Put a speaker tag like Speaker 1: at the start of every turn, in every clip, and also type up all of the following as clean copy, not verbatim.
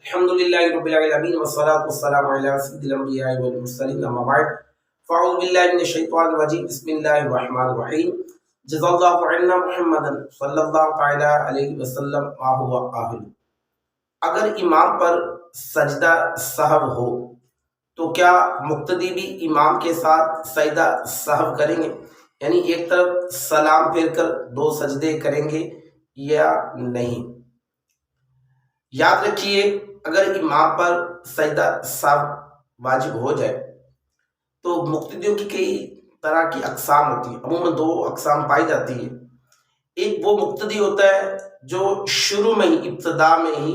Speaker 1: الحمدللہ رب العالمین والصلاة والسلام علی سید الانبیاء والمرسلین اما بعد فاعوذ باللہ من الشیطان الرجیم بسم اللہ الرحمن الرحیم جزا اللہ عنا محمدا صلی اللہ تعالی علیہ وسلم ما هو اہل۔ اگر امام پر سجدہ سہو ہو تو کیا مقتدی بھی امام کے ساتھ سجدہ سہو کریں گے؟ یعنی ایک طرف سلام پھیر کر دو سجدے کریں گے یا نہیں؟ یاد رکھیے، اگر امام پر سجدہ سہو واجب ہو جائے تو مقتدیوں کی کئی طرح کی اقسام ہوتی ہیں۔ عموماً دو اقسام پائی جاتی ہیں۔ ایک وہ مقتدی ہوتا ہے جو شروع میں ہی، ابتدا میں ہی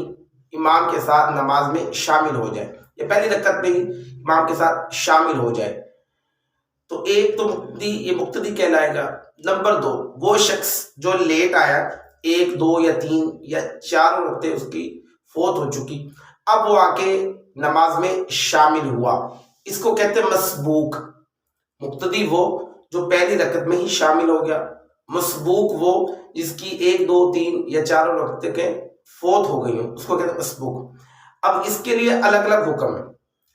Speaker 1: امام کے ساتھ نماز میں شامل ہو جائے، یا پہلی رکعت میں ہی امام کے ساتھ شامل ہو جائے، تو ایک تو یہ مقتدی کہلائے گا۔ نمبر دو، وہ شخص جو لیٹ آیا، ایک دو یا تین یا چار رکعتیں اس کی فوت ہو چکی، اب وہ آ کے نماز میں شامل ہوا، اس کو کہتے ہیں مسبوق۔ مقتدی وہ جو پہلی رکعت میں ہی شامل ہو گیا، مسبوق وہ جس کی ایک دو تین یا چاروں رکعتیں کے فوت ہو گئی ہوں، اس کو کہتے ہیں مسبوق۔ اب اس کے لیے الگ الگ حکم ہے،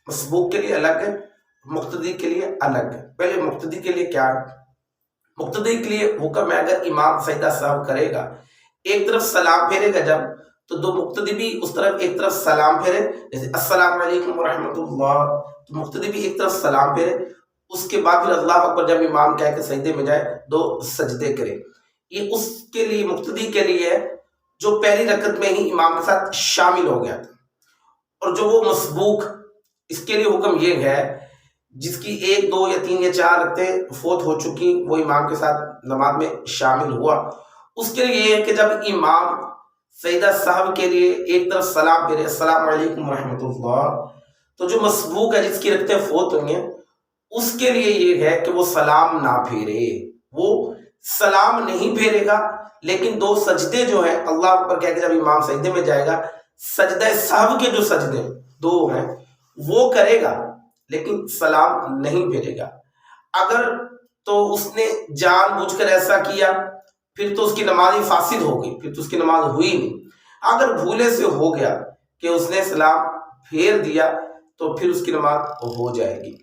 Speaker 1: مسبوق کے لیے الگ ہے، مقتدی کے لیے الگ ہے۔ پہلے مقتدی کے لیے کیا ہے؟ مقتدی کے لیے حکم ہے، اگر امام سجدہ سہو کرے گا، ایک طرف سلام پھیرے گا جب، تو دو مقتدی بھی اس طرف ایک طرف سلام پھیرے، جیسے السلام علیکم ورحمۃ اللہ، تو مقتدی بھی ایک طرف سلام پھیرے، اس کے بعد پھر اللہ اکبر جب امام کہہ کے سجدے میں جائے دو سجدے کرے۔ یہ اس کے لیے، مقتدی کے لیے ہے جو پہلی رکعت میں ہی امام کے ساتھ شامل ہو گیا تھا۔ اور جو وہ مسبوق، اس کے لیے حکم یہ ہے جس کی ایک دو یا تین یا چار رکعتیں فوت ہو چکی، وہ امام کے ساتھ نماز میں شامل ہوا، اس کے لیے یہ ہے کہ جب امام سجدہ سہو کے لیے ایک طرف سلام پھیرے، السلام علیکم ورحمۃ اللہ، تو جو مسبوق ہے جس کی رکعتیں فوت ہوئی ہیں، اس کے لیے یہ ہے کہ وہ سلام نہ پھیرے، وہ سلام نہیں پھیرے گا، لیکن دو سجدے جو ہیں اللہ اکبر کہہ کے جب امام سجدے میں جائے گا، سجدہ سہو کے جو سجدے دو ہیں وہ کرے گا، لیکن سلام نہیں پھیرے گا۔ اگر تو اس نے جان بوجھ کر ایسا کیا، پھر تو اس کی نماز ہی فاسد ہو گئی، پھر تو اس کی نماز ہوئی نہیں۔ اگر بھولے سے ہو گیا کہ اس نے سلام پھیر دیا تو پھر اس کی نماز ہو جائے گی۔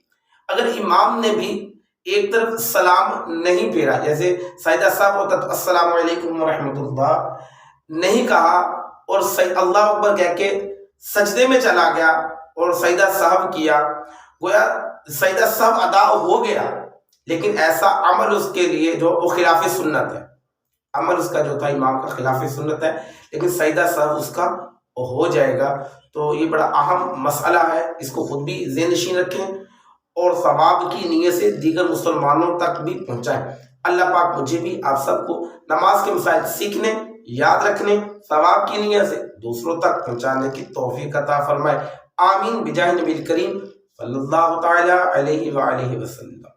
Speaker 1: اگر امام نے بھی ایک طرف سلام نہیں پھیرا، جیسے سجدہ سہو ہوتا تو السلام علیکم ورحمۃ اللہ نہیں کہا اور اللہ اکبر کہہ کے سجدے میں چلا گیا اور سجدہ سہو کیا، گویا سجدہ سہو ادا ہو گیا، لیکن ایسا عمل اس کے لیے جو وہ خلاف سنت ہے، عمل اس کا جو تھا امام کا خلاف سنت ہے، لیکن سجدہ سہو اس کا ہو جائے گا۔ تو یہ بڑا اہم مسئلہ ہے، اس کو خود بھی ذہن نشین رکھیں اور ثواب کی نیت سے دیگر مسلمانوں تک بھی پہنچائیں۔ اللہ پاک مجھے بھی آپ سب کو نماز کے مسائل سیکھنے، یاد رکھنے، ثواب کی نیت سے دوسروں تک پہنچانے کی توفیق عطا فرمائے۔ آمین بجاہ نبی کریم صلی اللہ تعالی علیہ وآلہ وسلم۔